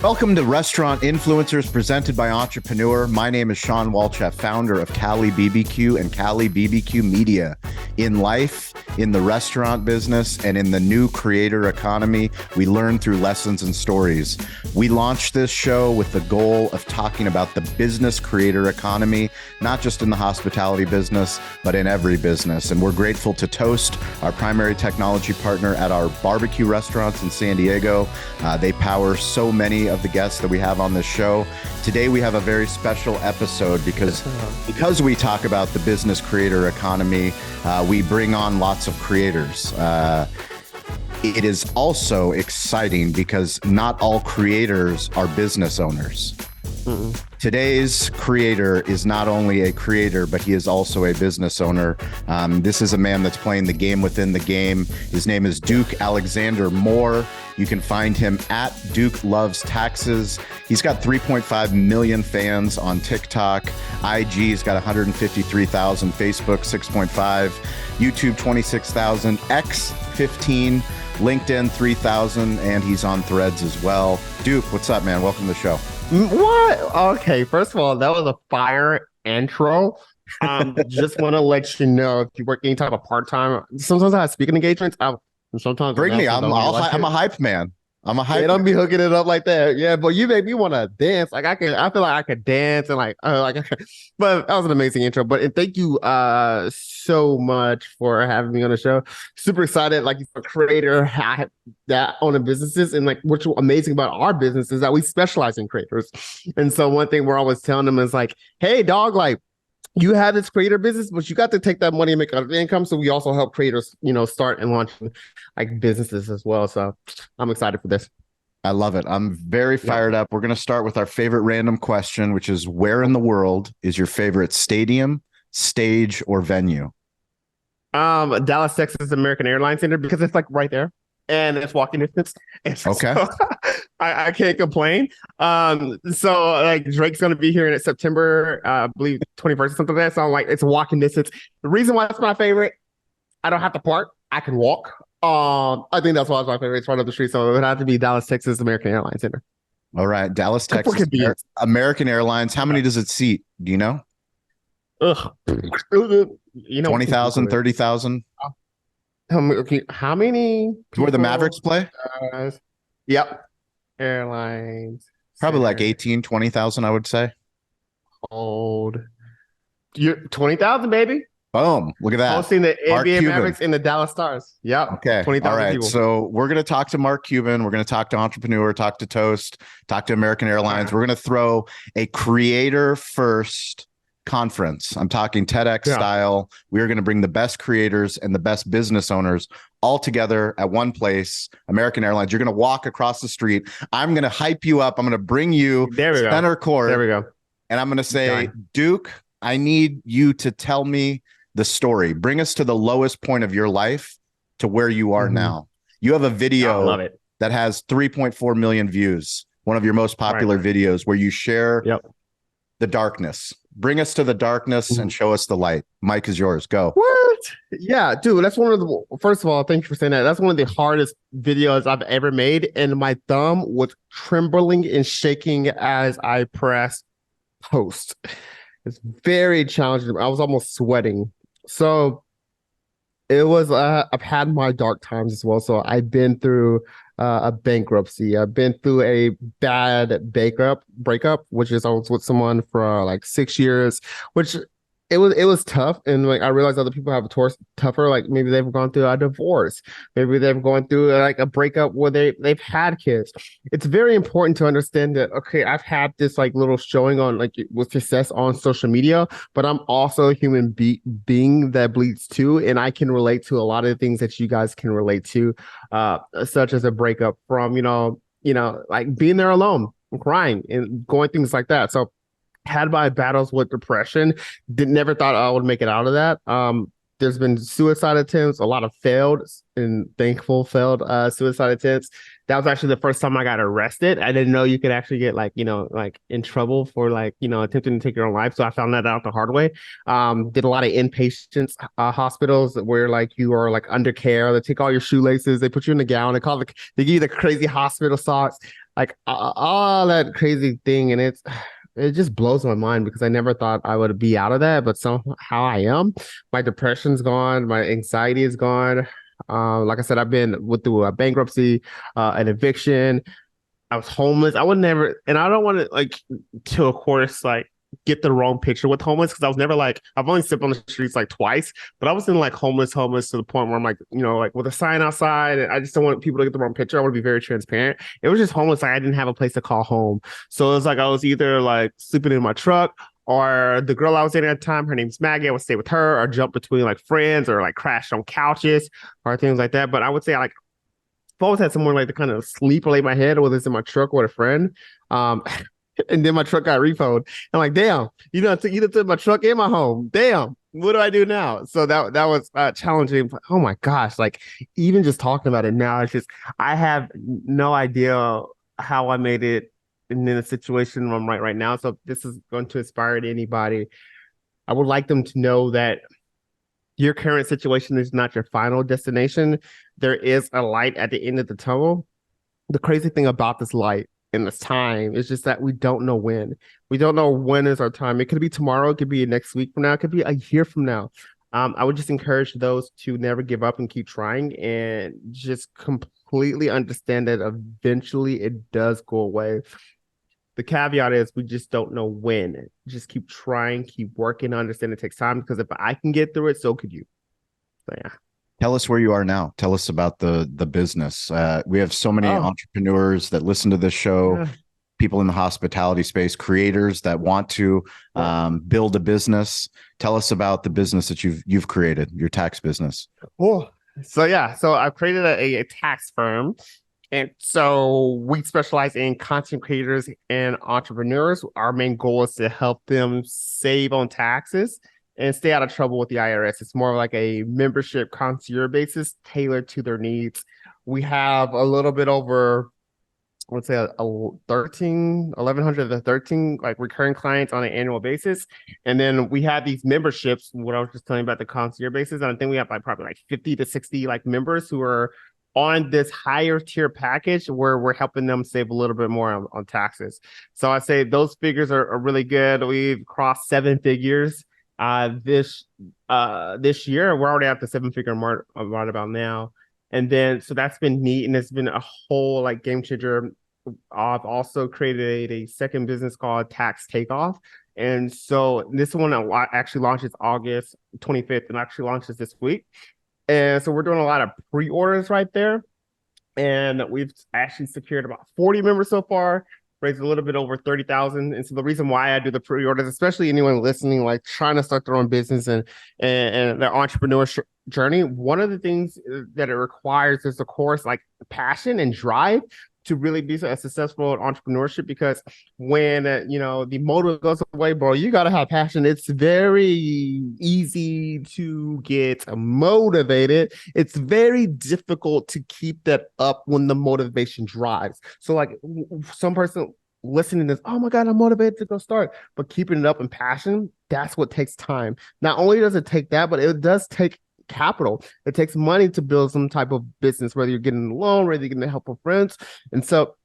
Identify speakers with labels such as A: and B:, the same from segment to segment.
A: Welcome to Restaurant Influencers presented by Entrepreneur. My name is Sean Walchef, founder of Cali BBQ and Cali BBQ Media. In life, in the restaurant business, and in the new creator economy, we learn through lessons and stories. We launched this show with the goal of talking about the business creator economy, not just in the hospitality business, but in every business. And we're grateful to Toast, our primary technology partner at our barbecue restaurants in San Diego. They power so many of the guests that we have on this show. Today we have a very special episode because we talk about the business creator economy. We bring on lots of creators. It is also exciting because not all creators are business owners. Today's creator is not only a creator, but he is also a business owner. This is a man that's playing the game within the game. His name is Duke Alexander Moore. You can find him at Duke Loves Taxes. He's got 3.5 million fans on TikTok. IG's got 153,000, Facebook 6.5, YouTube 26,000, X 15, LinkedIn 3,000, and he's on Threads as well. Duke, what's up, man? Welcome to the show.
B: What? Okay, first of all, that was a fire intro. Just want to let you know if you work any type of part-time, sometimes I have speaking engagements. Sometimes
A: bring me. I'm a hype man. I'm a hype.
B: They don't be hooking it up like that. Yeah, but you make me want to dance. I feel like I could dance and but that was an amazing intro. And thank you so much for having me on the show. Super excited, like you're a creator that owning businesses, and like what's amazing about our business is that we specialize in creators. And so one thing we're always telling them is like, hey dog, like you have this creator business, but you got to take that money and make other income. So we also help creators, start and launch like businesses as well. So I'm excited for this.
A: I love it. I'm very fired up. We're going to start with our favorite random question, which is where in the world is your favorite stadium, stage, or venue?
B: Dallas, Texas, American Airlines Center, because it's like right there and it's walking distance. And
A: okay.
B: So, I can't complain. So like Drake's going to be here in September, I believe 21st or something like that. So I'm like, it's walking distance. The reason why it's my favorite, I don't have to park. I can walk. I think that's why it's my favorite. It's right up the street. So it would have to be Dallas, Texas, American Airlines Center.
A: All right. Dallas, Texas, American Airlines. How many does it seat? Do you know? 20,000, 30,000.
B: How many?
A: Where the Mavericks play?
B: Yep. Airlines.
A: Probably like 18, 20,000, I would say.
B: Hold. You're 20,000, baby.
A: Boom. Look at that.
B: Hosting the NBA Mavericks and the Dallas Stars. Yep.
A: Okay.
B: 20,000
A: all right.
B: people.
A: So we're going to talk to Mark Cuban. We're going to talk to Entrepreneur, talk to Toast, talk to American Airlines. We're going to throw a creator first conference. I'm talking TEDx style. We're going to bring the best creators and the best business owners all together at one place. American Airlines. You're going to walk across the street. I'm going to hype you up. I'm going to bring you center court.
B: There we go.
A: And I'm going to say, Duke, I need you to tell me the story. Bring us to the lowest point of your life to where you are now. You have a video that has 3.4 million views. One of your most popular videos where you share the darkness. Bring us to the darkness and show us the light. Mike is yours. Go.
B: What? Yeah, dude, that's one of the, first of all, thank you for saying that. That's one of the hardest videos I've ever made. And my thumb was trembling and shaking as I pressed post. It's very challenging. I was almost sweating. So it was, I've had my dark times as well. So I've been through a bankruptcy. I've been through a bad breakup, which is I was with someone for like 6 years, which it was tough. And like I realized other people have it tougher. Like maybe they've gone through a divorce, maybe they've gone through like a breakup where they've had kids. It's very important to understand that, okay, I've had this like little showing on like with success on social media, but I'm also a human being that bleeds too, and I can relate to a lot of the things that you guys can relate to, such as a breakup from like being there alone and crying and going things like that. So had my battles with depression, never thought I would make it out of that. There's been suicide attempts, a lot of failed suicide attempts. That was actually the first time I got arrested. I didn't know you could actually get like in trouble for attempting to take your own life. So I found that out the hard way. Did a lot of inpatient hospitals where like you are like under care. They take all your shoelaces, they put you in a gown, they give you the crazy hospital socks. like all that crazy thing, and it just blows my mind because I never thought I would be out of that, but somehow I am. My depression's gone, my anxiety is gone. Like I said, I've been through a bankruptcy, an eviction. I was homeless. I would never, and I don't want to like to, of course, like get the wrong picture with homeless because I was never like I've only slept on the streets like twice, but I was in like homeless to the point where I'm like, like with a sign outside, and I just don't want people to get the wrong picture. I want to be very transparent. It was just homeless. Like I didn't have a place to call home, so it was like I was either like sleeping in my truck. Or the girl I was dating at the time, her name's Maggie. I would stay with her, or jump between like friends, or like crash on couches, or things like that. But I would say like I've always had somewhere like to kind of sleep or lay my head, whether it's in my truck or with a friend. Um, and then my truck got repoed. I'm like, damn, you took my truck and my home. Damn, what do I do now? So that was challenging. Oh my gosh, like even just talking about it now, it's just I have no idea how I made it in a situation where I'm right now. So if this is going to inspire to anybody, I would like them to know that your current situation is not your final destination. There is a light at the end of the tunnel. The crazy thing about this light and this time is just that we don't know when. We don't know when is our time. It could be tomorrow, it could be next week from now, it could be a year from now. I would just encourage those to never give up and keep trying and just completely understand that eventually it does go away. The caveat is we just don't know when. Just keep trying, keep working. Understand it takes time because if I can get through it, so could you. So yeah.
A: Tell us where you are now. Tell us about the business. We have so many entrepreneurs that listen to this show,
B: Yeah.
A: people in the hospitality space, creators that want to build a business. Tell us about the business that you've created, your tax business.
B: Cool. So yeah, so I've created a tax firm. And so we specialize in content creators and entrepreneurs. Our main goal is to help them save on taxes and stay out of trouble with the IRS. It's more like a membership concierge basis tailored to their needs. We have a little bit over, let's say, a 1,100 to 13 like recurring clients on an annual basis. And then we have these memberships, what I was just telling you about the concierge basis. And I think we have like probably like 50 to 60 like members who are on this higher tier package where we're helping them save a little bit more on taxes. So I say those figures are really good. We've crossed 7 figures this year. We're already at the 7 figure mark right about now. And then so that's been neat and it's been a whole like game changer. I've also created a second business called Tax Takeoff. And so this one actually launches August 25th and actually launches this week. And so we're doing a lot of pre-orders right there. And we've actually secured about 40 members so far, raised a little bit over 30,000. And so the reason why I do the pre-orders, especially anyone listening, like trying to start their own business and their entrepreneurship journey, one of the things that it requires is, of course, like passion and drive to really be successful in entrepreneurship because when the motor goes away, bro, you gotta have passion. It's very easy to get motivated. It's very difficult to keep that up when the motivation drives. So like some person listening to this, oh my God, I'm motivated to go start. But keeping it up in passion, that's what takes time. Not only does it take that, but it does take capital. It takes money to build some type of business, whether you're getting a loan, whether you're getting the help of friends. And so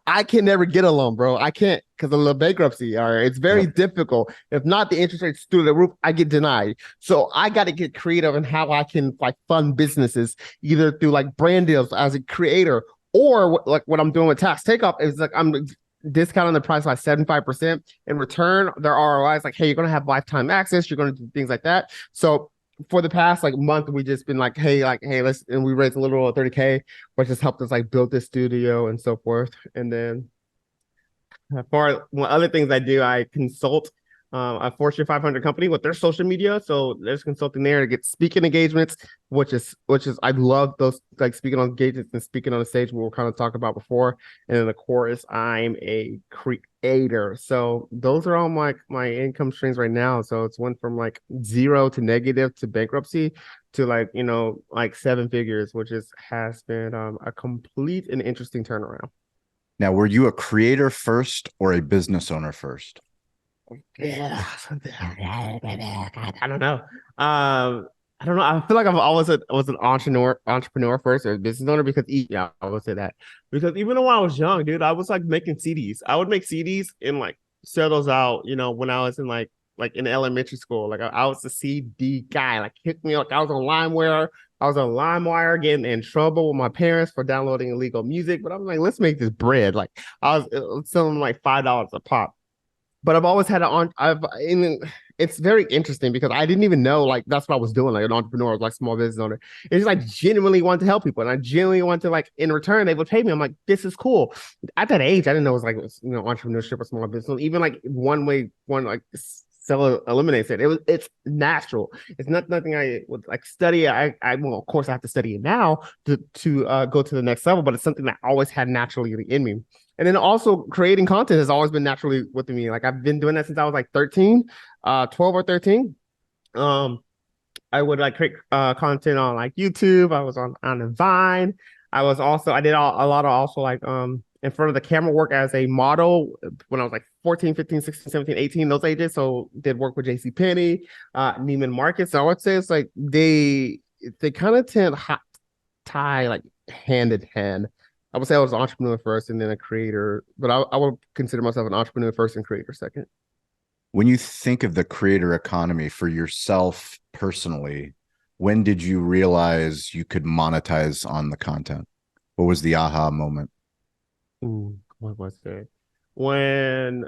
B: I can never get a loan, bro. I can't because of the bankruptcy. All right. It's very difficult. If not, the interest rates through the roof, I get denied. So I got to get creative in how I can like fund businesses, either through like brand deals as a creator or like what I'm doing with Tax Takeoff is like I'm discounting the price by 75%. In return, their ROI is like, hey, you're going to have lifetime access. You're going to do things like that. So for the past like month, we just been like, hey, let's, and we raised a little over 30K, which just helped us like build this studio and so forth. And then for other things I do, I consult a Fortune 500 company with their social media. So there's consulting there to get speaking engagements, which is I love those like speaking on engagements and speaking on the stage. We were kind of talking about before. And then of course, I'm a creator. So those are all my income streams right now. So it's went from like zero to negative to bankruptcy to like like 7 figures, which has been a complete and interesting turnaround.
A: Now, were you a creator first or a business owner first?
B: Yeah, I don't know. I don't know. I feel like I've always was an entrepreneur first or business owner because yeah, I would say that because even though I was young, dude, I was like making CDs. I would make CDs and like sell those out. You know, when I was in like in elementary school, like I was the CD guy. Like hit me like I was on LimeWire. I was on LimeWire getting in trouble with my parents for downloading illegal music, but I'm like, let's make this bread. Like I was selling like $5 a pop. But I've always had it's very interesting because I didn't even know like that's what I was doing, like an entrepreneur, like small business owner. It's just like genuinely want to help people. And I genuinely want to like in return, they would pay me. I'm like, this is cool. At that age, I didn't know it was like entrepreneurship or small business. Even like one like sell eliminates it. It's natural. It's not nothing I would like study. I well, of course I have to study it now to go to the next level, but it's something that I always had naturally in me. And then also creating content has always been naturally with me. Like I've been doing that since I was like 13, 12 or 13. Um, I would like create content on like YouTube. I was on the Vine. I did a lot of also like in front of the camera work as a model when I was like 14, 15, 16, 17, 18, those ages. So did work with JC Penney, Neiman Marcus. So I would say it's like they kind of tie like hand in hand. I would say I was an entrepreneur first and then a creator, but I would consider myself an entrepreneur first and creator second.
A: When you think of the creator economy for yourself personally, when did you realize you could monetize on the content? What was the aha moment?
B: What was it? When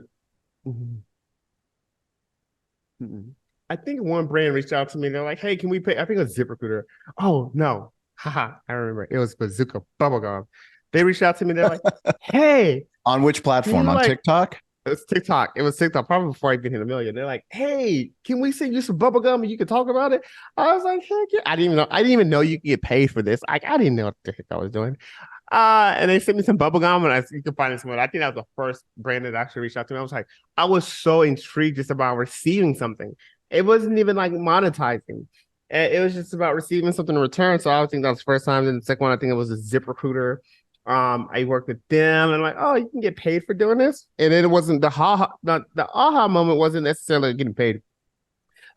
B: I think one brand reached out to me, they're like, "Hey, can we pay?" I think it was ZipRecruiter. Oh no, haha, I remember it was Bazooka Bubblegum. They reached out to me. They're like, "Hey,
A: On which platform? On
B: like
A: TikTok?
B: it was TikTok. It was TikTok, probably before I even hit a million." They're like, "Hey, can we send you some bubble gum and you can talk about it?" I was like, "Heck yeah!" I didn't even know you could get paid for this. I didn't know what the heck I was doing. And they sent me some bubble gum, and you can find it somewhere. I think that was the first brand that actually reached out to me. I was like, I was so intrigued just about receiving something. It wasn't even like monetizing. It was just about receiving something in return. So I think that was the first time. Then the second one, I think it was a ZipRecruiter. I worked with them and like, oh, you can get paid for doing this. And then it wasn't the aha moment wasn't necessarily getting paid.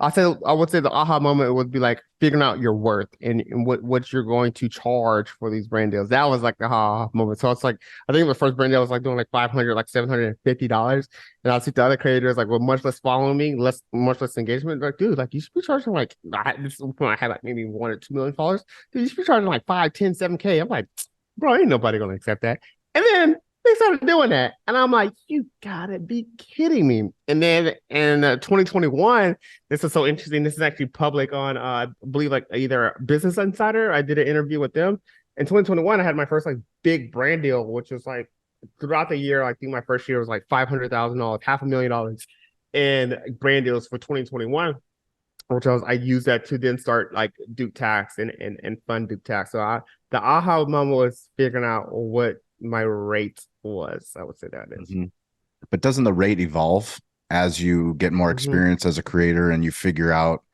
B: I would say the aha moment would be like figuring out your worth and what you're going to charge for these brand deals. That was like the aha moment. So it's like I think the first brand deal was like doing like 500, like $750. And I see the other creators like with much less following me, much less engagement. Like, dude, like you should be charging like this when I had like maybe 1 or 2 million followers. Dude, you should be charging like 5, 10, 7K. I'm like, bro, ain't nobody gonna accept that. And then they started doing that. And I'm like, you gotta be kidding me. And then in 2021, this is so interesting. This is actually public on, I believe, like either Business Insider. I did an interview with them. In 2021, I had my first like big brand deal, which was like throughout the year, I think my first year was like $500,000, $500,000 in brand deals for 2021. Which I used that to then start like Duke Tax and fund Duke Tax. So the aha moment was figuring out what my rate was. I would say that is.
A: Mm-hmm. But doesn't the rate evolve as you get more experience as a creator and you figure out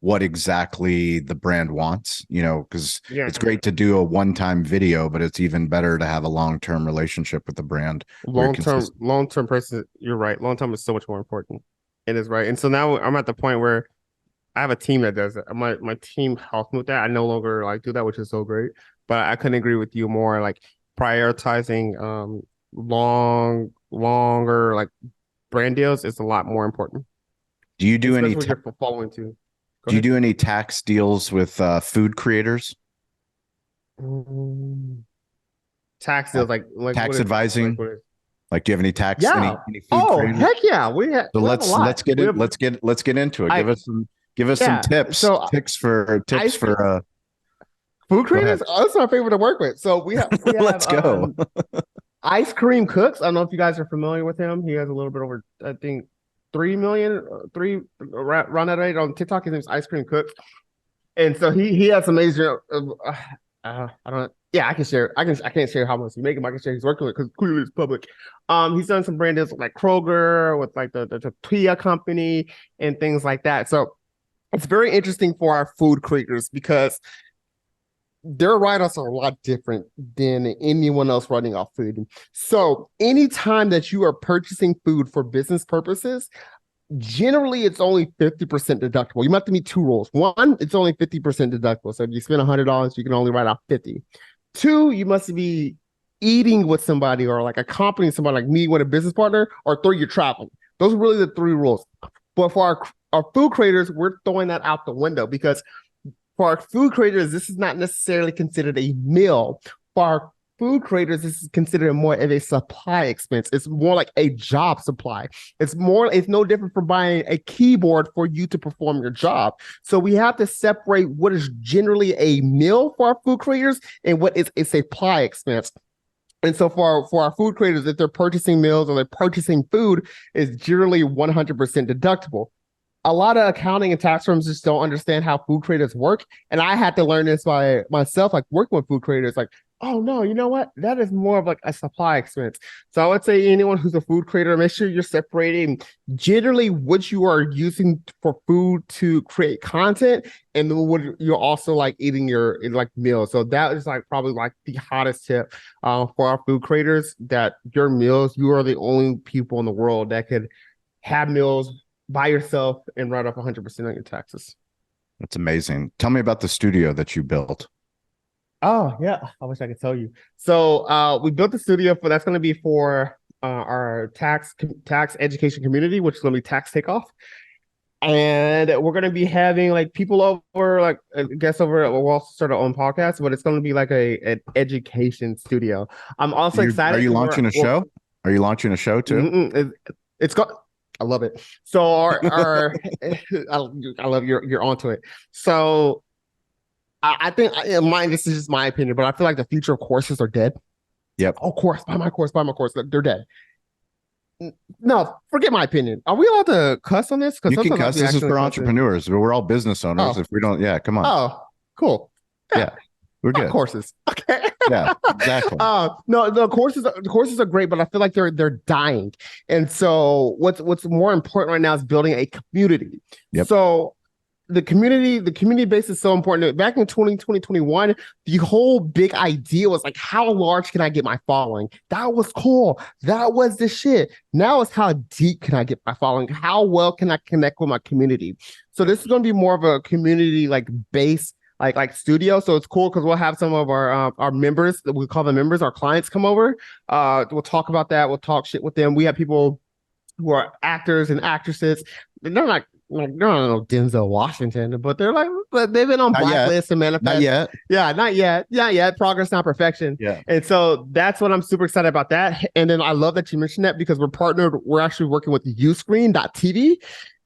A: what exactly the brand wants? You know, because it's great to do a one-time video, but it's even better to have a long-term relationship with the brand.
B: Long-term person, you're right. Long-term is so much more important. It is right. And so now I'm at the point where I have a team that does it. My team helps me with that. I no longer like do that, which is so great. But I couldn't agree with you more. Like prioritizing longer like brand deals is a lot more important.
A: Do you do any
B: following too?
A: Do you do any tax deals with food creators?
B: Tax deals like
A: tax advising. Like, do you have any tax?
B: Yeah.
A: Any food
B: oh
A: creators?
B: heck yeah, we have.
A: So let's get into it. Give us some tips.
B: So
A: tips for
B: food creators. That's my favorite to work with. So we have
A: let's go.
B: Ice Cream Cooks. I don't know if you guys are familiar with him. He has a little bit over, I think, 3 million, run at rate on TikTok. His name's Ice Cream Cooks, and so he has amazing. I don't. Yeah, I can share. I can't share how much he make him. I can share he's working with because clearly it's public. He's done some brand deals with like Kroger, with like the Tortilla company and things like that. So it's very interesting for our food creators because their write-offs are a lot different than anyone else writing off food. So anytime that you are purchasing food for business purposes, generally it's only 50% deductible. You might have to meet two rules. One, it's only 50% deductible. So if you spend $100, you can only write off 50. Two, you must be eating with somebody or like accompanying somebody like me with a business partner, or three, you're traveling. Those are really the three rules. But for our food creators, we're throwing that out the window because for our food creators, this is not necessarily considered a meal. For our food creators, this is considered more of a supply expense. It's more like a job supply. It's no different from buying a keyboard for you to perform your job. So we have to separate what is generally a meal for our food creators and what is a supply expense. And so for our food creators, if they're purchasing meals or they're purchasing food, it's generally 100% deductible. A lot of accounting and tax firms just don't understand how food creators work. And I had to learn this by myself, like working with food creators, like, oh no, you know what? That is more of like a supply expense. So I would say anyone who's a food creator, make sure you're separating generally what you are using for food to create content and what you're also like eating your like meals. So that is like probably like the hottest tip for our food creators, that your meals, you are the only people in the world that could have meals by yourself and write off 100% on your taxes.
A: That's amazing. Tell me about the studio that you built.
B: Oh yeah, I wish I could tell you. So we built the studio that's going to be for our tax education community, which is going to be Tax Takeoff, and we're going to be having like people over, like guests over. We'll also start our own podcast, but it's going to be like an education studio. I'm also excited.
A: Are you launching a show? Are you launching a show too?
B: It's got. I love it. So our I love you're onto it. So I think this is just my opinion, but I feel like the future of courses are dead.
A: Yep.
B: Oh, buy my course. They're dead. No, forget my opinion. Are we allowed to cuss on this?
A: You can cuss. This is for entrepreneurs. We're all business owners. If we don't, yeah, come on.
B: Oh, cool.
A: Yeah, we're good.
B: Courses. Okay.
A: Yeah, exactly.
B: No, the courses are great, but I feel like they're dying. And so what's more important right now is building a community.
A: Yep.
B: So the community base is so important. Back in 2021, the whole big idea was like, how large can I get my following? That was cool. That was the shit. Now it's how deep can I get my following? How well can I connect with my community? So this is going to be more of a community like base, like studio. So it's cool because we'll have some of our members, we call them members, our clients come over. We'll talk about that. We'll talk shit with them. We have people who are actors and actresses. They're not no Denzel Washington, but they've been on Blacklist and Manifest.
A: Not yet.
B: Yeah, not yet. Progress, not perfection.
A: Yeah.
B: And so that's what I'm super excited about that. And then I love that you mentioned that because we're actually working with Uscreen.tv.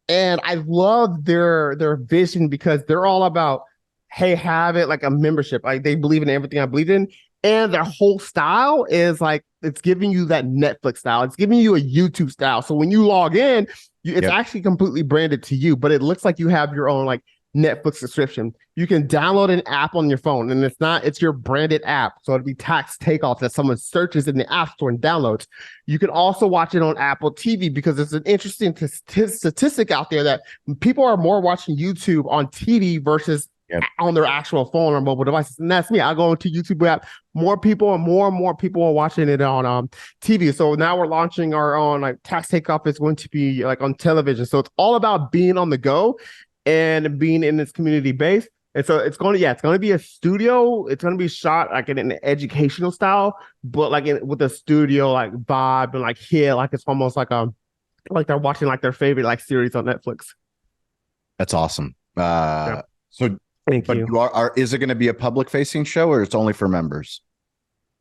B: And I love their vision because they're all about, hey, have it like a membership. Like they believe in everything I believe in. And their whole style is like, it's giving you that Netflix style. It's giving you a YouTube style. So when you log in, it's actually completely branded to you, but it looks like you have your own like Netflix subscription. You can download an app on your phone, and it's your branded app. So it'd be Tax Takeoff that someone searches in the App Store and downloads. You can also watch it on Apple TV because there's an interesting statistic out there that people are more watching YouTube on TV versus on their actual phone or mobile devices. And that's me. I go into YouTube app. More and more people are watching it on TV. So now we're launching our own like Tax Takeoff is going to be like on television. So it's all about being on the go and being in this community base. And so it's going to be a studio. It's going to be shot like in an educational style, but like with a studio like vibe and like here, like it's almost like they're watching like their favorite like series on Netflix.
A: That's awesome. So
B: Thank you.
A: Is it going to be a public facing show or it's only for members?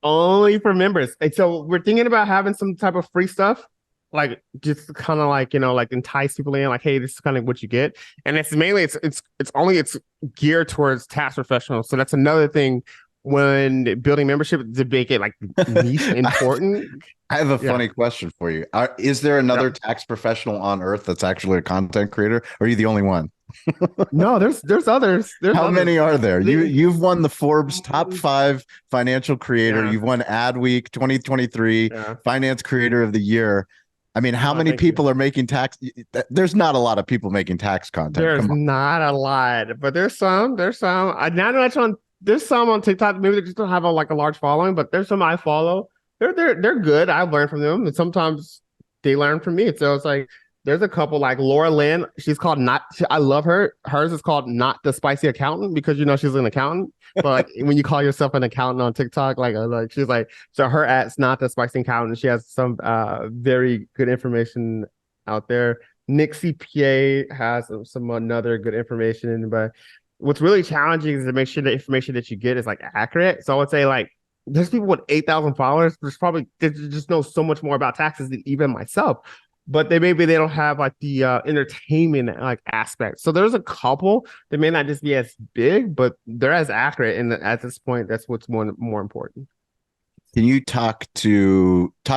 B: Only for members. And so we're thinking about having some type of free stuff, like just kind of like, like entice people in, like, hey, this is kind of what you get. And it's mainly it's geared towards tax professionals. So that's another thing when building membership to make it like niche important.
A: I have a funny question for you. Is there another tax professional on earth that's actually a content creator? Or are you the only one?
B: No, there's others.
A: How many are there? You've won the Forbes top 5 financial creator. You've won Adweek 2023 Finance Creator of the Year. I mean, how many people are making tax? There's not a lot of people making tax content.
B: There's not a lot, but there's some. There's some on TikTok. Maybe they just don't have a large following, but there's some I follow. They're good. I've learned from them, and sometimes they learn from me. So it's like There's a couple like Laura Lynn. She's called not. I love her. Hers is called Not the Spicy Accountant because she's an accountant. But like when you call yourself an accountant on TikTok, like she's like so her at's Not the Spicy Accountant. She has some very good information out there. Nick CPA has some another good information, but what's really challenging is to make sure the information that you get is like accurate. So I would say like there's people with 8,000 followers. They just know so much more about taxes than even myself. But they don't have like the entertainment like aspect. So there's a couple that may not just be as big, but they're as accurate. And at this point, that's what's more important.
A: Can you talk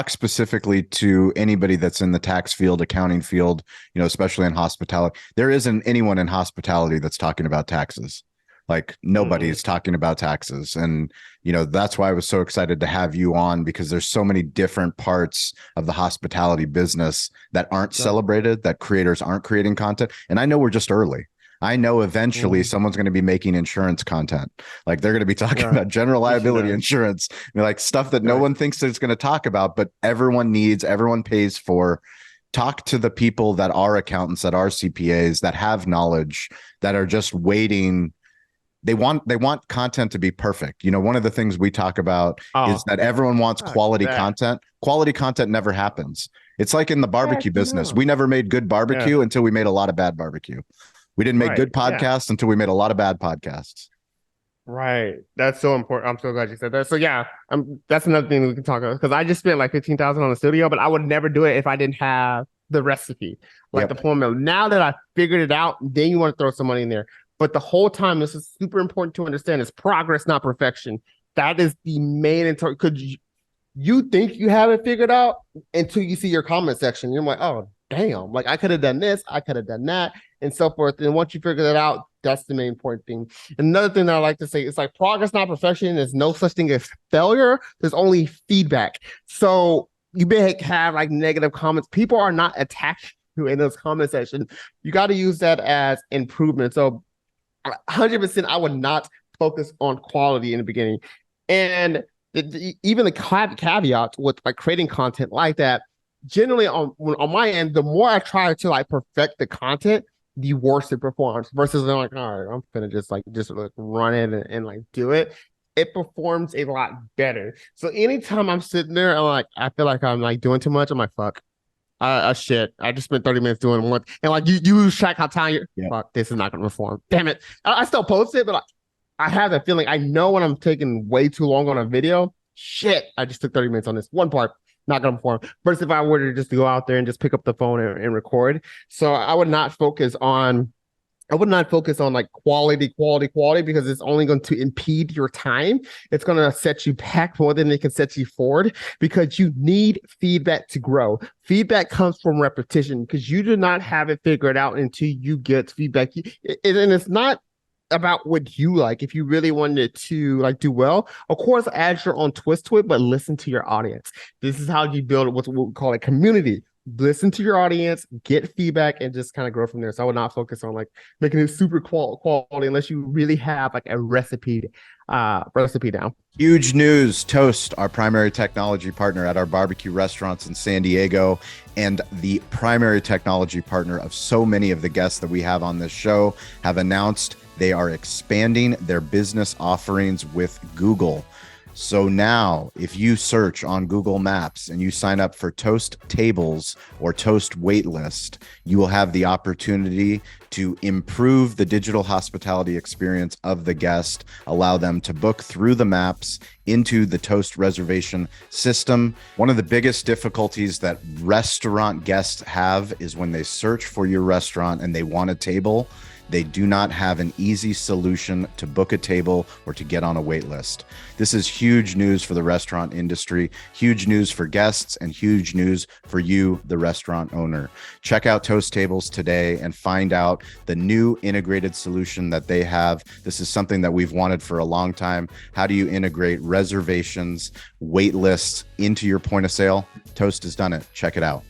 A: specifically to anybody that's in the tax field, accounting field, especially in hospitality? There isn't anyone in hospitality that's talking about taxes. Like nobody is talking about taxes. And, that's why I was so excited to have you on, because there's so many different parts of the hospitality business that aren't celebrated, that creators aren't creating content. And I know we're just early. I know eventually someone's going to be making insurance content. Like they're going to be talking about general liability insurance, like stuff that no one thinks it's going to talk about, but everyone pays for. Talk to the people that are accountants, that are CPAs, that have knowledge, that are just waiting. They want content to be perfect. One of the things we talk about is that everyone wants quality content. Quality content never happens. It's like in the barbecue business. We never made good barbecue until we made a lot of bad barbecue. We didn't make good podcasts until we made a lot of bad podcasts.
B: Right. That's so important. I'm so glad you said that. So yeah, that's another thing we can talk about, because I just spent like 15,000 on the studio, but I would never do it if I didn't have the recipe, like the formula. Now that I figured it out, then you want to throw some money in there. But the whole time, this is super important to understand, is progress, not perfection. That is the main, because you think you have it figured out until you see your comment section. You're like, oh, damn, like I could have done this, I could have done that, and so forth. And once you figure that out, that's the main important thing. Another thing that I like to say is like progress, not perfection. There's no such thing as failure. There's only feedback. So you may have like negative comments. People are not attached to in those comment sections. You got to use that as improvement. So 100%, I would not focus on quality in the beginning. And even the caveat with like creating content like that, generally on my end, the more I try to like perfect the content, the worse it performs. Versus I'm like, all right, I'm gonna just run it and like do it. It performs a lot better. So anytime I'm sitting there, I feel like I'm like doing too much. I'm like, fuck. Shit. I just spent 30 minutes doing one, and like you lose track how tired. Fuck, this is not gonna perform. Damn it. I still post it, but I have that feeling. I know when I'm taking way too long on a video. Shit, I just took 30 minutes on this one part. Not gonna perform. Versus if I were to just go out there and just pick up the phone and record. So I would not focus on like quality, because it's only going to impede your time. It's going to set you back more than it can set you forward, because you need feedback to grow. Feedback comes from repetition, because you do not have it figured out until you get feedback. And it's not about what you like. If you really wanted to like do well, of course, add your own twist to it, but listen to your audience. This is how you build what we call a community. Listen to your audience, get feedback, and just kind of grow from there. So I would not focus on like making it super quality unless you really have like a recipe down.
A: Huge news. Toast, our primary technology partner at our barbecue restaurants in San Diego, and the primary technology partner of so many of the guests that we have on this show, have announced they are expanding their business offerings with Google. So now, if you search on Google Maps and you sign up for Toast Tables or Toast Waitlist, you will have the opportunity to improve the digital hospitality experience of the guest, allow them to book through the maps into the Toast reservation system. One of the biggest difficulties that restaurant guests have is when they search for your restaurant and they want a table, they do not have an easy solution to book a table or to get on a wait list. This is huge news for the restaurant industry, huge news for guests, and huge news for you, the restaurant owner. Check out Toast Tables today and find out the new integrated solution that they have. This is something that we've wanted for a long time. How do you integrate reservations, wait lists into your point of sale? Toast has done it. Check it out.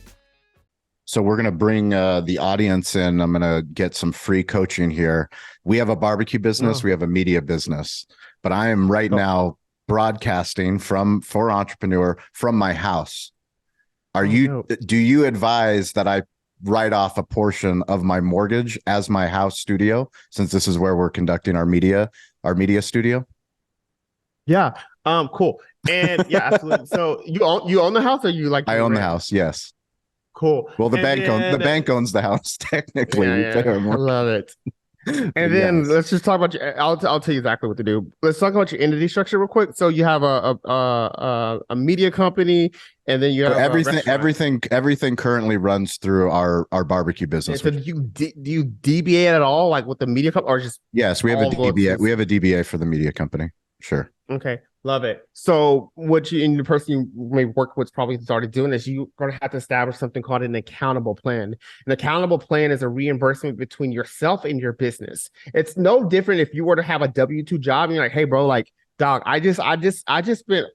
A: So we're going to bring the audience in. I'm going to get some free coaching here. We have a barbecue business. We have a media business, but I am right now broadcasting for Entrepreneur from my house. Do you advise that I write off a portion of my mortgage as my house studio, since this is where we're conducting our media studio.
B: Yeah. Cool. And yeah, absolutely. So you own the house, or you like
A: I own the
B: rent?
A: house. Yes.
B: Cool.
A: Well, the
B: And
A: bank owns the house technically.
B: yeah,
A: We
B: yeah,
A: pay our
B: I
A: mortgage.
B: love it. And then
A: Yes.
B: let's just talk about your. I'll tell you exactly what to do. Let's talk about your entity structure real quick. So you have a media company, and then you
A: So
B: have a restaurant.
A: everything currently runs through our barbecue
B: And
A: business.
B: so do you DBA at all, like with the media company, or just
A: Yes, we have a
B: all go
A: DBA.
B: to-
A: We have a DBA for the media company. Sure.
B: Okay, love it. So what you and the person you may work with probably started doing is you're going to have to establish something called an accountable plan. An accountable plan is a reimbursement between yourself and your business. It's no different if you were to have a W-2 job and you're like, hey, bro, like, dog, I just spent,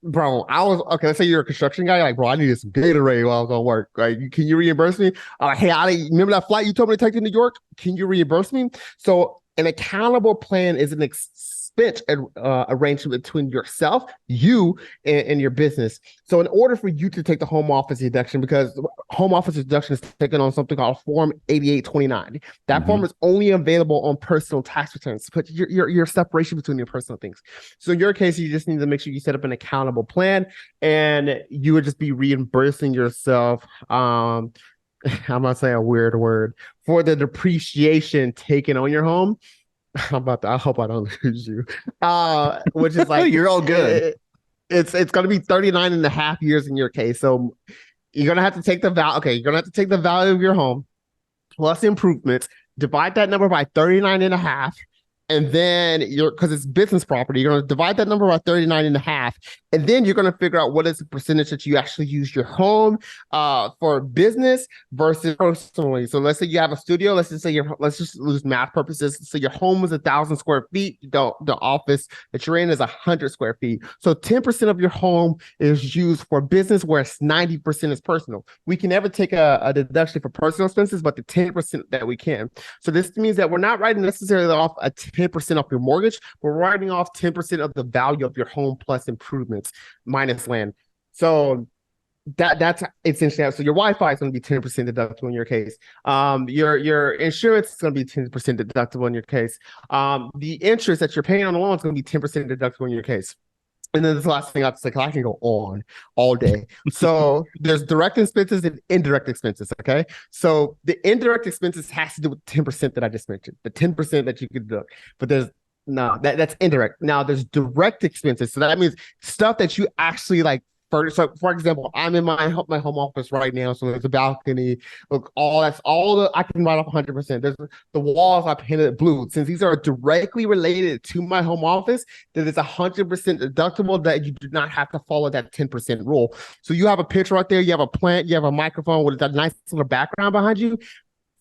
B: bro, I was okay. Let's say you're a construction guy, like, bro, I needed some Gatorade while I was on work. Right? Can you reimburse me? I'm like, hey, I remember that flight you told me to take to New York. Can you reimburse me? So an accountable plan is an expense arrangement between yourself, you, and your business. So in order for you to take the home office deduction, because home office deduction is taken on something called Form 8829. That form is only available on personal tax returns, but your separation between your personal things. So in your case, you just need to make sure you set up an accountable plan, and you would just be reimbursing yourself. I'm gonna say a weird word for the depreciation taken on your home. I hope I don't lose you. Which is like
A: You're all good.
B: It's going to be 39 and a half years in your case. So you're going to have to take the value. Okay, you're going to have to take the value of your home plus improvements, divide that number by 39 and a half. And then because it's business property, you're going to divide that number by 39 and a half. And then you're going to figure out what is the percentage that you actually use your home for business versus personally. So let's say you have a studio. Let's just use math purposes. So your home is 1,000 square feet. The office that you're in is 100 square feet. So 10% of your home is used for business, whereas 90% is personal. We can never take a deduction for personal expenses, but the 10% that we can. So this means that we're not writing necessarily off a 10% off your mortgage. We're writing off 10% of the value of your home plus improvements minus land. So that's essentially how. So your Wi-Fi is going to be 10% deductible in your case. Your insurance is going to be 10% deductible in your case. The interest that you're paying on the loan is going to be 10% deductible in your case. And then the last thing I have to say, because I can go on all day. So there's direct expenses and indirect expenses. Okay. So the indirect expenses has to do with 10% that I just mentioned, the 10% that you could deduct. But that's indirect. Now there's direct expenses. So that means stuff that you actually like. For example, I'm in my home office right now. So there's a balcony. Look, I can write off 100%. There's the walls I painted blue. Since these are directly related to my home office, that it's 100% deductible. That you do not have to follow that 10% rule. So you have a picture right there. You have a plant. You have a microphone with that nice little background behind you.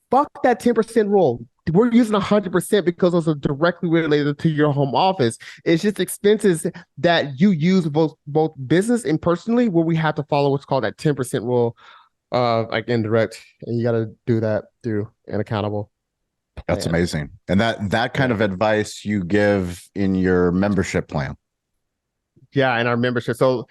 B: Fuck that 10% rule. We're using 100% because those are directly related to your home office. It's just expenses that you use both business and personally, where we have to follow what's called that 10% rule, like indirect, and you got to do that through an accountable plan.
A: That's amazing. And that kind of advice you give in your membership plan.
B: Yeah, in our membership. So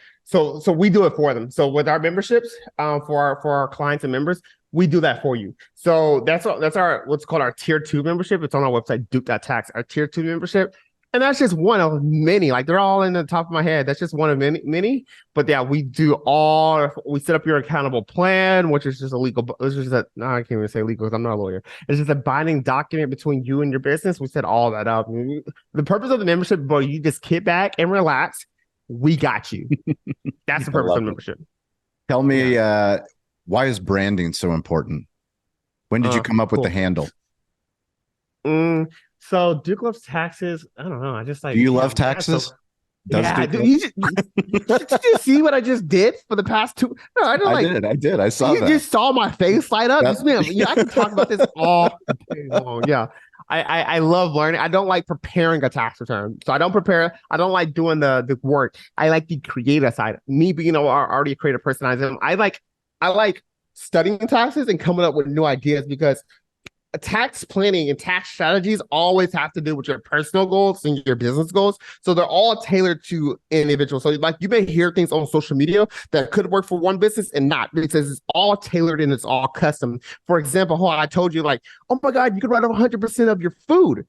B: we do it for them. So with our memberships, for our clients and members, we do that for you. So that's our what's called our tier 2 membership. It's on our website, Duke.tax, our tier 2 membership. And that's just one of many. Like they're all in the top of my head. That's just one of many. But yeah, we set up your accountable plan, which is just a legal. It's just no, I can't even say legal because I'm not a lawyer. It's just a binding document between you and your business. We set all that up. The purpose of the membership, bro, you just kick back and relax. We got you. That's the purpose of the membership.
A: Tell me, why is branding so important? When did you come up with the handle?
B: So Duke loves taxes. I don't know. I just like.
A: Do you love taxes?
B: Yeah, dude, did you see what I just did for the past 2? No, I don't
A: I did. I saw that.
B: You just saw my face light up. I can talk about this all day long. Yeah. I love learning. I don't like preparing a tax return. So I don't prepare. I don't like doing the work. I like the creative side. Me being already a creative person, I like studying taxes and coming up with new ideas because tax planning and tax strategies always have to do with your personal goals and your business goals. So they're all tailored to individuals. So like you may hear things on social media that could work for one business and not, because it's all tailored and it's all custom. For example, how I told you, like, oh my God, you could write up 100% of your food.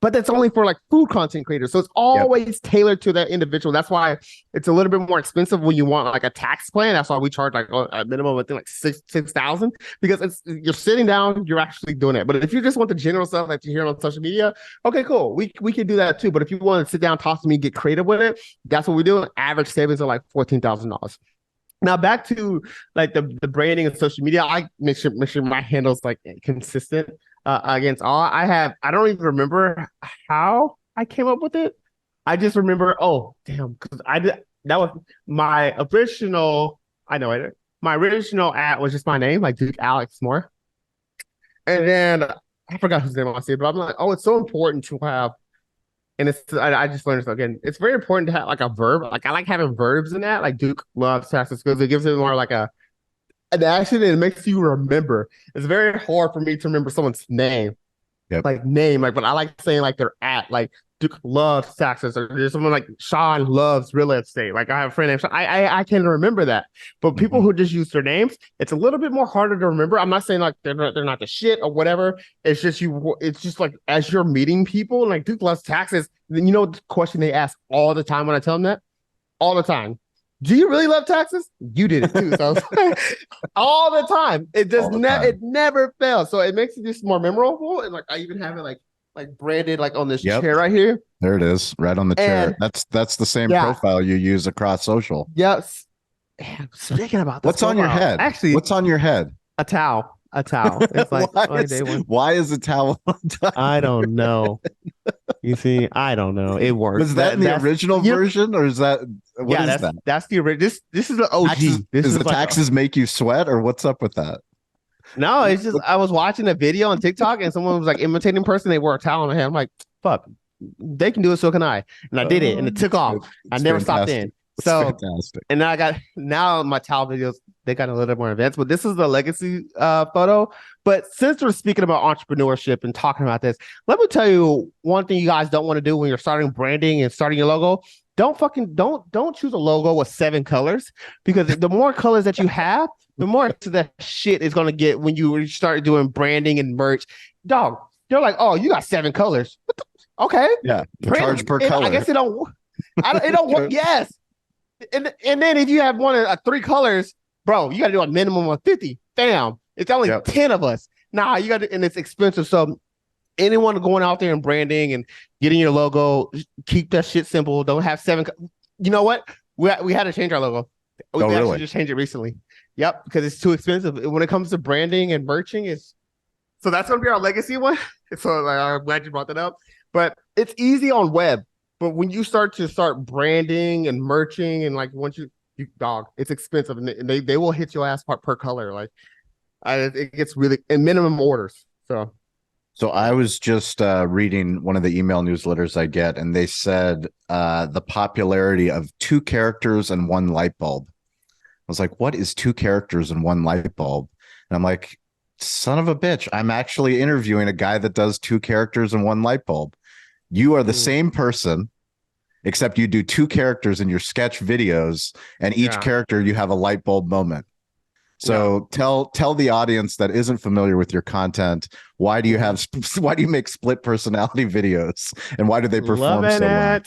B: But that's only for like food content creators. So it's always tailored to that individual. That's why it's a little bit more expensive when you want like a tax plan. That's why we charge like a minimum of like 6,000, because you're sitting down, you're actually doing it. But if you just want the general stuff that you hear on social media, okay, cool. We can do that too. But if you want to sit down, talk to me, get creative with it, that's what we do. Average savings are like $14,000. Now back to like the branding and social media, I make sure my handle's like consistent against all. I don't even remember how I came up with it. I just remember, oh damn, because that was my original. I know it. My original ad was just my name, like Duke Alex Moore, and then I forgot whose name I said, but I'm like, oh, it's so important to have. And I just learned this again. It's very important to have like a verb. Like I like having verbs in that. Like Duke loves taxes because it gives it more like an action, and it makes you remember. It's very hard for me to remember someone's name, like name. Like, but I like saying like they're at like Duke loves taxes, or there's someone like Sean loves real estate. Like I have a friend named Sean. I can remember that. But people who just use their names, it's a little bit more harder to remember. I'm not saying like they're not the shit or whatever. It's just It's just like as you're meeting people, like Duke loves taxes. Then you know the question they ask all the time when I tell them that, all the time. Do you really love taxes? You did it too. So all the time. It does it never fails. So it makes it just more memorable. And like I even have it like branded like on this chair right here.
A: There it is, right on the chair. That's the same profile you use across social.
B: Yes. Speaking about this,
A: what's on your head?
B: Actually,
A: what's on your head?
B: A towel. It's like
A: why is a towel?
B: I don't know. You see, I don't know. It works.
A: Was that in the original version, or is that what is that?
B: That's the original. This is the OG.
A: Does the taxes make you sweat, or what's up with that?
B: No, it's just I was watching a video on TikTok and someone was like imitating a person. They wore a towel on their head. I'm like, fuck, they can do it, so can I. And I did it, and it took off. I never stopped in. So fantastic. And now my towel videos, they got a little bit more advanced, but this is the legacy photo. But since we're speaking about entrepreneurship and talking about this, let me tell you one thing you guys don't want to do when you're starting branding and starting your logo. Don't choose a logo with 7 colors, because the more colors that you have, the more to that shit is going to get when you start doing branding and merch. Dog, they're like, oh, you got 7 colors. Okay.
A: Yeah. Charge per color.
B: I guess it don't work. Yes. And then if you have one of 3 colors, bro, you got to do a minimum of 50. Damn. It's only 10 of us. Nah, you got to, and it's expensive. So anyone going out there and branding and getting your logo, keep that shit simple. Don't have 7. You know what? We had to change our logo. We actually just changed it recently. Yep, because it's too expensive. When it comes to branding and merching, so that's gonna be our legacy one. So like, I'm glad you brought that up. But it's easy on web. But when you start branding and merching, and like once you dog, it's expensive, and they will hit your ass per color. Like it gets really in minimum orders.
A: So I was just reading one of the email newsletters I get, and they said the popularity of 2 characters and 1 light bulb. I was like, what is 2 characters and 1 light bulb? And I'm like, son of a bitch, I'm actually interviewing a guy that does 2 characters and 1 light bulb. You are the same person, except you do 2 characters in your sketch videos, and each character you have a light bulb moment. So tell the audience that isn't familiar with your content, why do you make split personality videos, and why do they perform so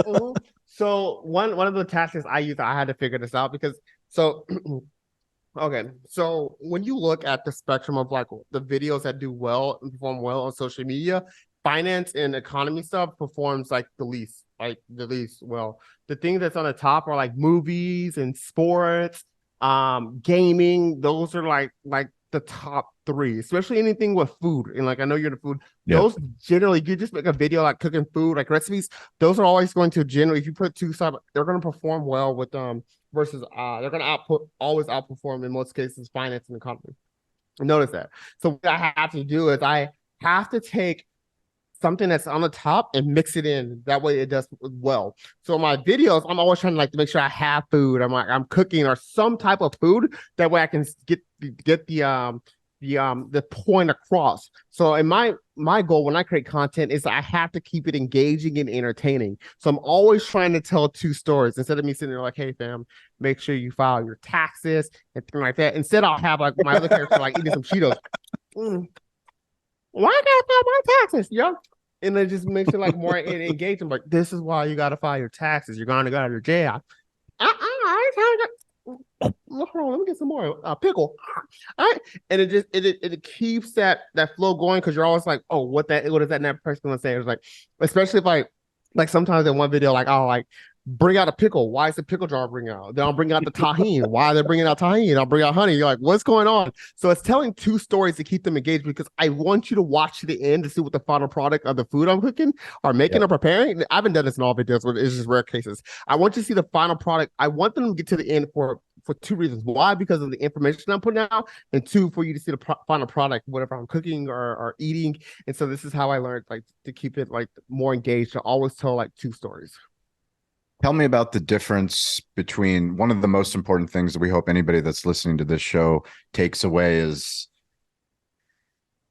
A: well?
B: So one of the tactics I use, I had to figure this out because okay. So when you look at the spectrum of like the videos that do well and perform well on social media, finance and economy stuff performs like the least well. The things that's on the top are like movies and sports, gaming. Those are like the top 3, especially anything with food. And like I know you're the food. Those generally, you just make a video like cooking food, like recipes. Those are always going to generally, if you put 2 sides, they're going to perform well with versus they're going to always outperform in most cases finance and economy. Notice that. So what I have to do is I have to take something that's on the top and mix it in. That way it does well. So my videos, I'm always trying to like to make sure I have food. I'm cooking or some type of food. That way I can get the the point across. So in my goal when I create content is I have to keep it engaging and entertaining. So I'm always trying to tell two stories instead of me sitting there like, hey fam, make sure you file your taxes and things like that. Instead, I'll have like my other character like eating some Cheetos. Why I gotta file my taxes, yo? And it just makes it like more engaging. Like, this is why you gotta file your taxes. You're gonna go to jail. Hold on, let me get some more pickle. All right, and it keeps that flow going because you're always like, oh, what is that next person gonna say? It's like, especially if like sometimes in one video, like I'll like bring out a pickle. Why is the pickle jar bring out? Then I'll bring out the tahini. Why are they bringing out tahini? I'll bring out honey. You're like, what's going on? So it's telling two stories to keep them engaged because I want you to watch to the end to see what the final product of the food I'm cooking or making or preparing. I haven't done this in all videos, but it's just rare cases. I want you to see the final product. I want them to get to the end for two reasons. Why? Because of the information I'm putting out, and two, for you to see the final product, whatever I'm cooking or eating. And so this is how I learned like to keep it like more engaged, to always tell like two stories.
A: Tell me about the difference between one of the most important things that we hope anybody that's listening to this show takes away is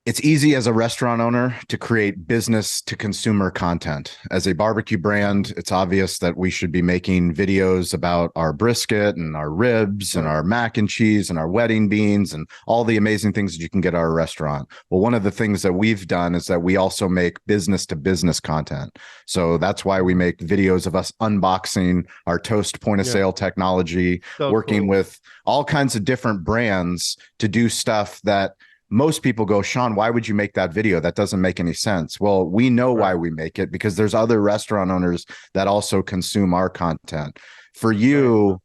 A: it's easy as a restaurant owner to create business to consumer content. As a barbecue brand, it's obvious that we should be making videos about our brisket and our ribs and our mac and cheese and our wedding beans and all the amazing things that you can get at our restaurant. Well, one of the things that we've done is that we also make business to business content. So that's why we make videos of us unboxing our Toast point of sale technology, working with all kinds of different brands to do stuff that most people go, Sean, why would you make that video? That doesn't make any sense. Well, we know why we make it because there's other restaurant owners that also consume our content. For you,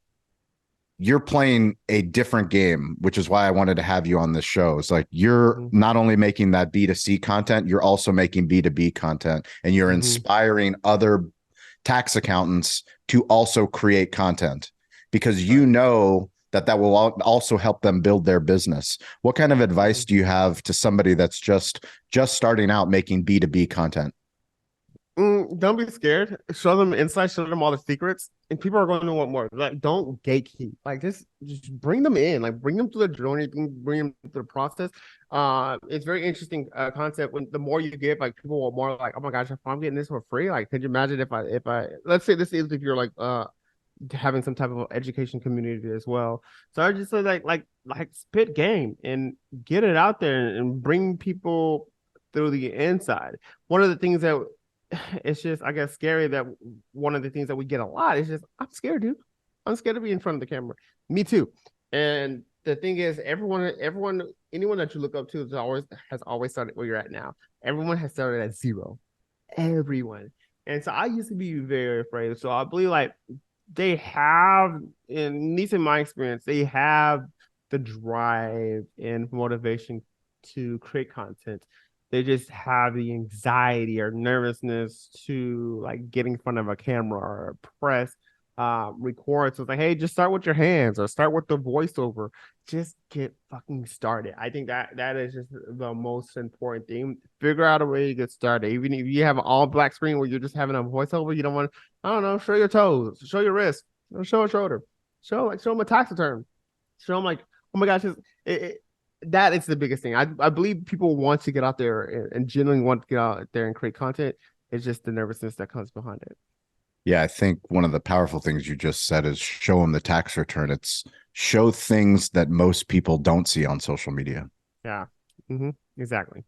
A: you're playing a different game, which is why I wanted to have you on this show. It's like you're not only making that B2C content, you're also making B2B content, and you're inspiring other tax accountants to also create content because you know that will also help them build their business. What kind of advice do you have to somebody that's just starting out making B2B content?
B: Don't be scared. Show them insight, show them all the secrets, and people are going to want more. Like, don't gatekeep. Like, just bring them in. Like, bring them to the journey, bring them to the process. It's very interesting concept. When the more you give, like people want more. Like, oh my gosh, if I'm getting this for free, like, could you imagine if I let's say this is if you're like having some type of education community as well. So I just say like spit game and get it out there and bring people through the inside. One of the things that it's just I guess scary that one of the things that we get a lot is just I'm scared, dude. I'm scared to be in front of the camera. Me too. And the thing is, anyone that you look up to has always started where you're at now. Everyone has started at zero. Everyone. And so I used to be very afraid. So I believe like they have, at least in my experience, they have the drive and motivation to create content. They just have the anxiety or nervousness to like get in front of a camera or press record. So it's like, hey, just start with your hands or start with the voiceover. Just get fucking started. I think that is just the most important thing. Figure out a way to get started. Even if you have an all black screen where you're just having a voiceover, you don't want, I don't know, show your toes, show your wrist, show a shoulder, show them a tax return, show them like, oh my gosh, that is the biggest thing. I believe people want to get out there and genuinely want to get out there and create content. It's just the nervousness that comes behind it.
A: Yeah, I think one of the powerful things you just said is show them the tax return. It's show things that most people don't see on social media.
B: Yeah, exactly.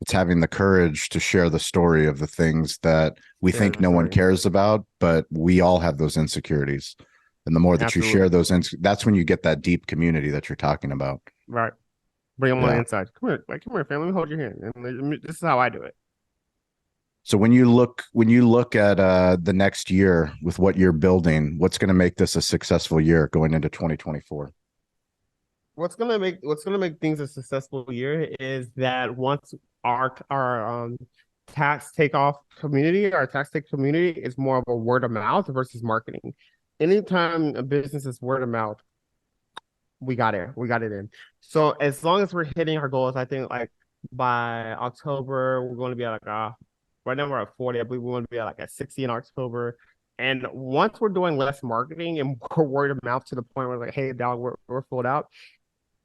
A: It's having the courage to share the story of the things that we think no one cares about, but we all have those insecurities. And the more that you share those, that's when you get that deep community that you're talking about.
B: Right. Bring them on the inside. Come here, family. Let me hold your hand. And this is how I do it.
A: So when you look at the next year with what you're building, what's going to make this a successful year going into 2024?
B: What's gonna make things a successful year is that once our tax take community is more of a word of mouth versus marketing. Anytime a business is word of mouth, we got it in. So as long as we're hitting our goals, I think like by October we're going to be at like right now we're at 40. I believe we want to be at like at 60 in October. And once we're doing less marketing and more word of mouth to the point where like, hey, now we're full out,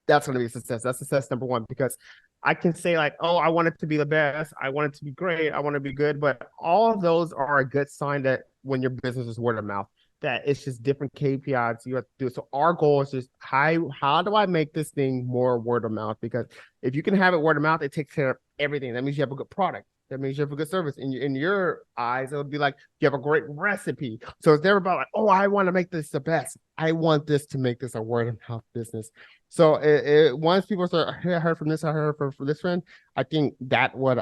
B: that's going to be a success. That's success number one, because I can say like, oh, I want it to be the best. I want it to be great. I want to be good. But all of those are a good sign that when your business is word of mouth, that it's just different KPIs you have to do. So our goal is just how do I make this thing more word of mouth? Because if you can have it word of mouth, it takes care of everything. That means you have a good product. That means you have a good service. In your eyes, it would be like you have a great recipe. So it's never about like, oh, I want to make this the best. I want this to make this a word of mouth business. So once people start, hey, I heard from this, I heard from this friend, I think that would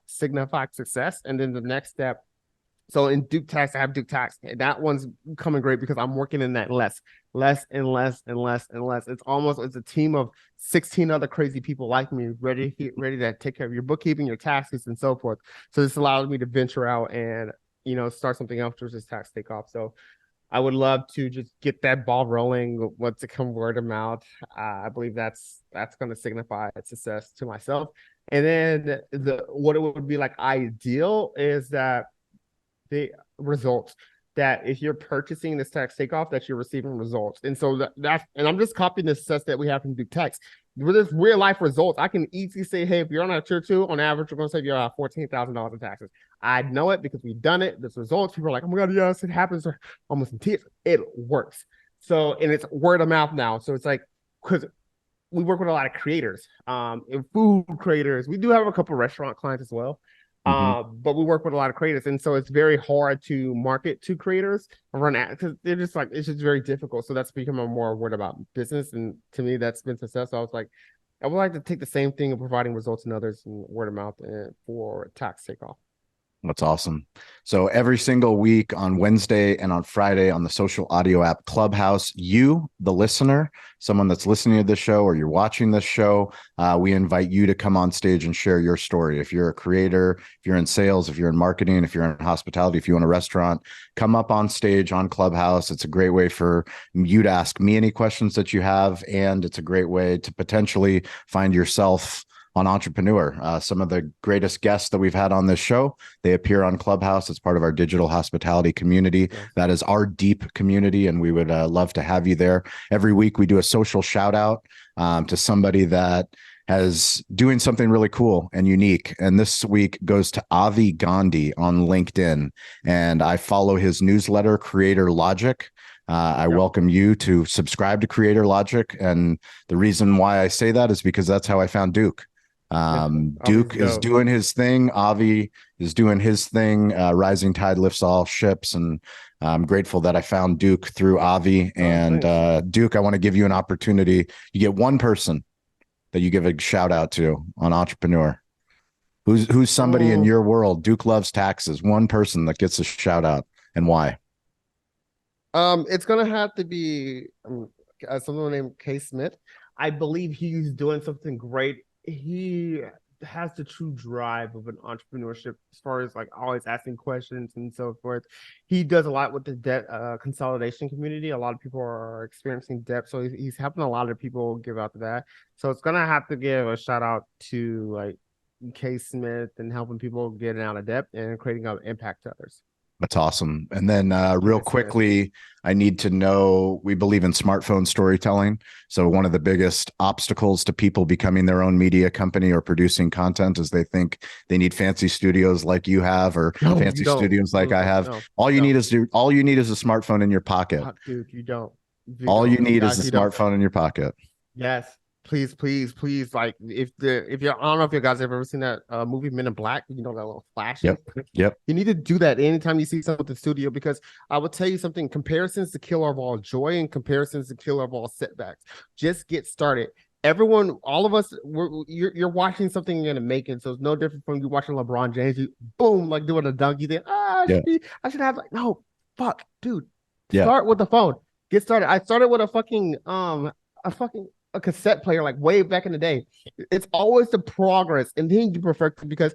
B: signify success. And then the next step, so in Duke Tax, I have Duke Tax. That one's coming great because I'm working in that less and less. It's a team of 16 other crazy people like me, ready to take care of your bookkeeping, your taxes, and so forth. So this allows me to venture out and start something else versus this tax takeoff. So I would love to just get that ball rolling once it comes word of mouth. I believe that's going to signify success to myself. And then what it would be like ideal is that the results, that if you're purchasing this tax takeoff, that you're receiving results. And so that's, and I'm just copying the success that we have from Duke Tax. With this real life results, I can easily say, hey, if you're on a tier 2, on average, we're going to save you $14,000 in taxes. I know it because we've done it. There's results. People are like, oh my God, yes, it happens. Or almost in tears. It works. So, and it's word of mouth now. So it's like, because we work with a lot of creators, and food creators. We do have a couple of restaurant clients as well. But we work with a lot of creators, and so it's very hard to market to creators and run ad because they're just like, it's just very difficult. So that's become a more word about business, and to me, that's been successful. I was like, I would like to take the same thing of providing results in others and word of mouth for tax takeoff.
A: That's awesome. So every single week on Wednesday and on Friday on the social audio app Clubhouse, you, the listener, someone that's listening to this show or you're watching this show, we invite you to come on stage and share your story. If you're a creator, if you're in sales, if you're in marketing, if you're in hospitality, if you own a restaurant, come up on stage on Clubhouse. It's a great way for you to ask me any questions that you have, and it's a great way to potentially find yourself on Entrepreneur. Some of the greatest guests that we've had on this show, they appear on Clubhouse. It's part of our digital hospitality community. Yes. That is our deep community, and we would love to have you there. Every week we do a social shout out to somebody that has doing something really cool and unique. And this week goes to Avi Gandhi on LinkedIn. And I follow his newsletter, Creator Logic. I welcome you to subscribe to Creator Logic. And the reason why I say that is because that's how I found Duke. Duke is doing his thing. Avi is doing his thing. Rising tide lifts all ships. And I'm grateful that I found Duke through Avi. And Duke, I want to give you an opportunity. You get one person that you give a shout out to on Entrepreneur. Who's somebody in your world? Duke loves taxes. One person that gets a shout out, and why?
B: It's gonna have to be someone named Kay Smith. I believe he's doing something great. He has the true drive of an entrepreneurship as far as like always asking questions and so forth. He does a lot with the debt consolidation community. A lot of people are experiencing debt, so he's helping a lot of people give out to that. So it's gonna have to give a shout out to like Kay Smith and helping people get out of debt and creating an impact to others.
A: That's awesome. And then real quickly, I need to know, we believe in smartphone storytelling. So one of the biggest obstacles to people becoming their own media company or producing content is they think they need fancy studios like you have, or fancy studios like I have. All you need is a smartphone in your pocket.
B: Dude, you don't.
A: All you need is a smartphone in your pocket.
B: Yes. Please. Like if you're, I don't know if you guys have ever seen that movie Men in Black, that little flash.
A: Yep.
B: You need to do that anytime you see something at the studio, because I will tell you something, comparisons to kill of all joy and comparisons to kill of all setbacks. Just get started. Everyone, all of us, you're watching something you're gonna make it. So it's no different from you watching LeBron James. You boom, like doing a dunk. You think, I should have like, no, fuck, dude. Start with the phone. Get started. I started with a cassette player like way back in the day. It's always the progress, and then you perfect it, because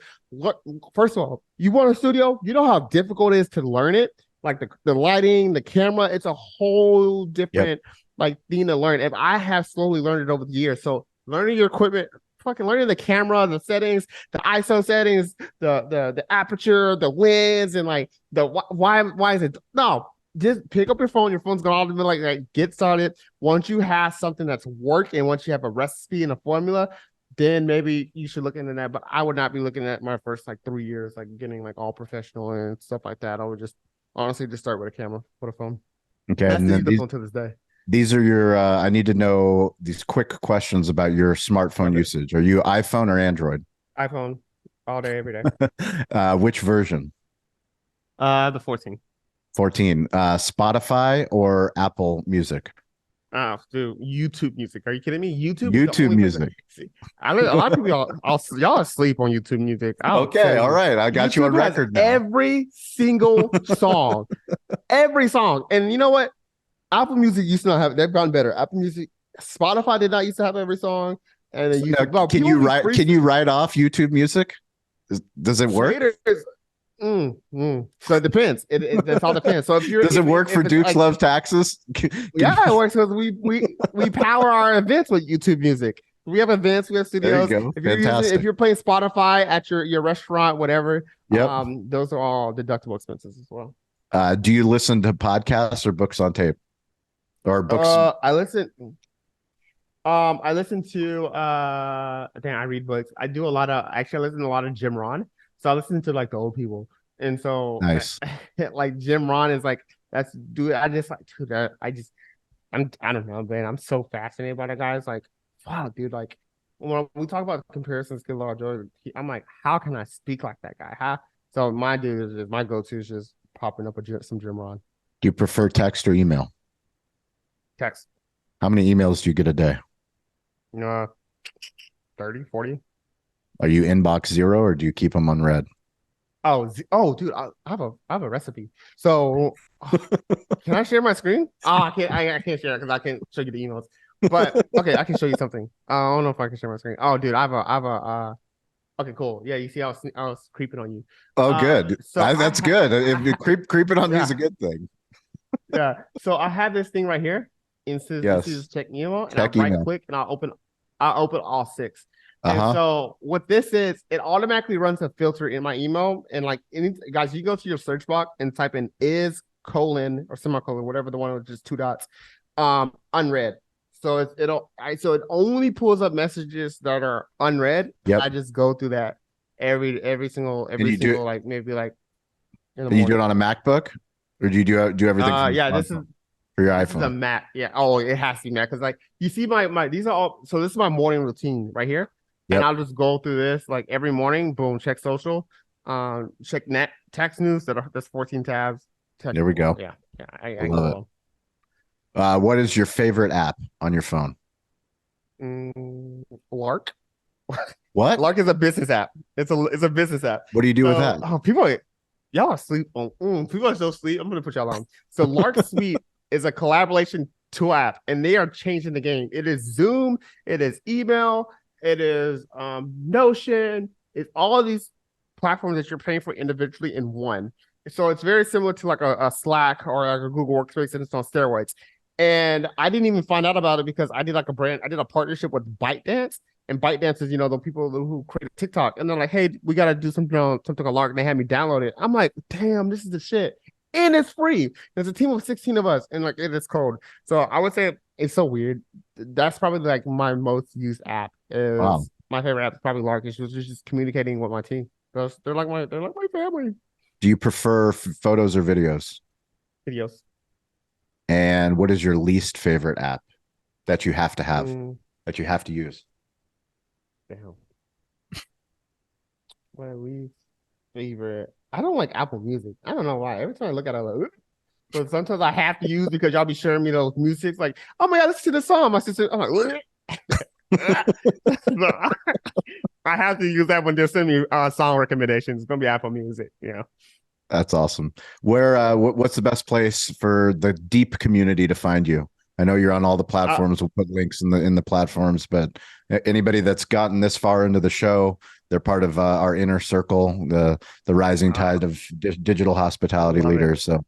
B: first of all, you want a studio, you know how difficult it is to learn it, like the lighting, the camera. It's a whole different like thing to learn. And I have slowly learned it over the years. So learning your equipment, fucking learning the camera, the settings, the ISO settings, the aperture, the lens, and like the why is it no. just pick up your phone. Your phone's gonna automatically like get started. Once you have something that's working, once you have a recipe and a formula, then maybe you should look into that. But I would not be looking at my first like 3 years, like getting like all professional and stuff like that. I would just honestly just start with a camera, with a phone.
A: Okay,
B: I
A: and
B: still use
A: then
B: the phone to this day.
A: these are your. I need to know these quick questions about your smartphone
B: Okay.
A: usage. Are you iPhone or Android?
B: iPhone all day, every day.
A: Which version?
B: The 14.
A: 14. Spotify or Apple Music?
B: Oh, dude, YouTube music. Are you kidding me? YouTube is the
A: YouTube
B: only place
A: Music.
B: see, a lot of people y'all asleep on YouTube music. I'll
A: Okay,
B: tell
A: all
B: you.
A: right. I got you on
B: YouTube has
A: record now.
B: every single song. Every song. And you know what? Apple Music used to not have they've gotten better. Apple Music, Spotify did not used to have every song. And then
A: So
B: YouTube.
A: now,
B: Well,
A: can
B: people
A: you
B: be
A: write?
B: free
A: Can you write off YouTube Music? Does it work?
B: traders. So it depends. It all depends. So if you're
A: Does it
B: if,
A: work for
B: if it's
A: Dukes
B: like,
A: Love Taxes?
B: yeah, it works because we power our events with YouTube Music. We have events, we have
A: There you
B: studios.
A: go.
B: If you're
A: Fantastic.
B: if you're playing Spotify at your restaurant, whatever,
A: Yep.
B: those are all deductible expenses as well.
A: Do you listen to podcasts or books on tape? Or books?
B: I listen to I read books. I do a lot of actually I listen to a lot of Jim Ron. So I listen to like the old people. And so
A: Nice.
B: like Jim Ron is like that's dude, I just like dude, I don't know, man. I'm so fascinated by the guys. Like, wow, dude, like when we talk about comparisons to Law Jordan, I'm like, how can I speak like that guy? How so my dude is just my go-to is just popping up with some Jim Ron.
A: Do you prefer text or email?
B: Text.
A: How many emails do you get a day?
B: 30, 40.
A: Are you inbox zero or do you keep them unread?
B: Oh, dude, I have a recipe. So, can I share my screen? Oh, I can't share it because I can't show you the emails. But okay, I can show you something. I don't know if I can share my screen. Oh, dude, I have a. Okay, cool. Yeah, you see, I was creeping on you.
A: Oh, good.
B: So
A: That's good. If you creeping on me is
B: yeah,
A: a good thing.
B: yeah. So I have this thing right here. And says
A: Yes.
B: this is check email, and
A: Check
B: I'll right
A: email.
B: click and I'll open all six. And
A: Uh-huh.
B: so what this is, it automatically runs a filter in my email. And like any guys, you go to your search box and type in is colon or semicolon, whatever the one with just 2 dots, unread. So so it only pulls up messages that are unread.
A: Yep.
B: I just go through that every single like maybe like in the
A: And you do it
B: morning.
A: on a MacBook, or do you do everything? From
B: Yeah,
A: your
B: this is
A: smartphone? For your
B: this is a
A: iPhone.
B: Mac. Yeah. Oh, it has to be Mac because like you see my these are all. So this is my morning routine right here, and
A: Yep.
B: I'll just go through this like every morning. Boom, check social, check net tax news. That's 14 tabs.
A: There we go.
B: Yeah,
A: I
B: can
A: love
B: go
A: it. What is your favorite app on your phone?
B: on. Lark.
A: What?
B: Lark is a business app. It's a business app.
A: What do you do with
B: So,
A: that?
B: Oh, y'all are asleep on. People are so asleep. I'm gonna put y'all on. So Lark Suite is a collaboration tool app, and they are changing the game. It is Zoom, it is email, it is Notion. It's all of these platforms that you're paying for individually in one. So it's very similar to like a Slack or like a Google Workspace, and it's on steroids. And I didn't even find out about it because I did a partnership with ByteDance. And ByteDance is, the people who created TikTok. And they're like, hey, we got to do something on Lark. And they had me download it. I'm like, damn, this is the shit. And it's free. There's a team of 16 of us. And like, it is cold. So I would say it's so weird. That's probably like my most used app.
A: Wow.
B: My favorite app is probably Lark. It's just communicating with my team. They're like my family.
A: Do you prefer photos or videos?
B: Videos.
A: And what is your least favorite app that you have to have, that you have to use?
B: Damn. My least favorite. I don't like Apple Music. I don't know why. Every time I look at it, I'm like, "Oop." But sometimes I have to use because y'all be sharing me those musics. Like, oh my God, listen to the song. My sister, I'm like, I have to use that when they send me song recommendations. It's gonna be Apple Music.
A: That's awesome. Where what's the best place for the deep community to find you? I know you're on all the platforms. We'll put links in the platforms, but anybody that's gotten this far into the show, they're part of our inner circle, the rising tide of digital hospitality leaders. So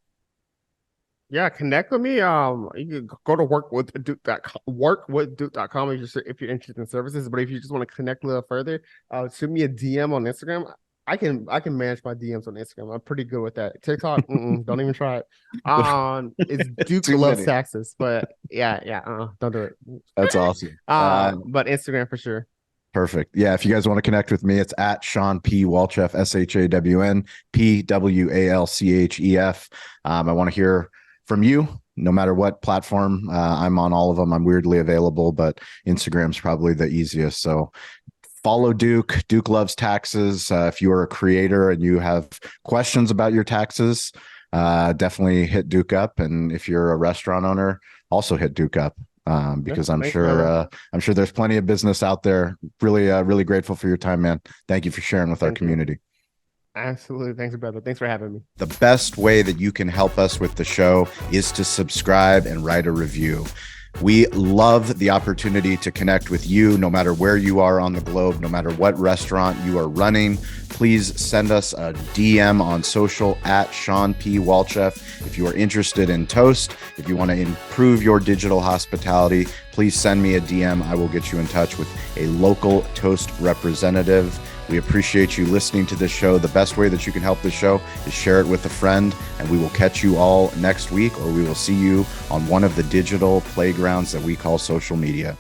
B: yeah, connect with me. You can go to workwithduke.com if you're interested in services. But if you just want to connect a little further, shoot me a DM on Instagram. I can manage my DMs on Instagram. I'm pretty good with that. TikTok, don't even try it. It's Duke
A: Too
B: loves
A: many.
B: taxes, but don't do it.
A: That's awesome.
B: But Instagram for sure.
A: Perfect. Yeah. If you guys want to connect with me, it's at Sean P. Walchef, ShawnPWalchef. I want to hear from you no matter what platform. I'm on all of them. I'm weirdly available, but Instagram's probably the easiest. So follow Duke. Duke loves taxes. If you are a creator and you have questions about your taxes, definitely hit Duke up. And if you're a restaurant owner, also hit Duke up. Because I'm sure there's plenty of business out there. Really grateful for your time, man. Thank you for sharing with our community.
B: Absolutely. Thanks, brother. Thanks for having me.
A: The best way that you can help us with the show is to subscribe and write a review. We love the opportunity to connect with you no matter where you are on the globe, no matter what restaurant you are running. Please send us a DM on social at Sean P. Walchef. If you are interested in Toast, if you want to improve your digital hospitality, please send me a DM. I will get you in touch with a local Toast representative. We appreciate you listening to this show. The best way that you can help this show is share it with a friend, and we will catch you all next week, or we will see you on one of the digital playgrounds that we call social media.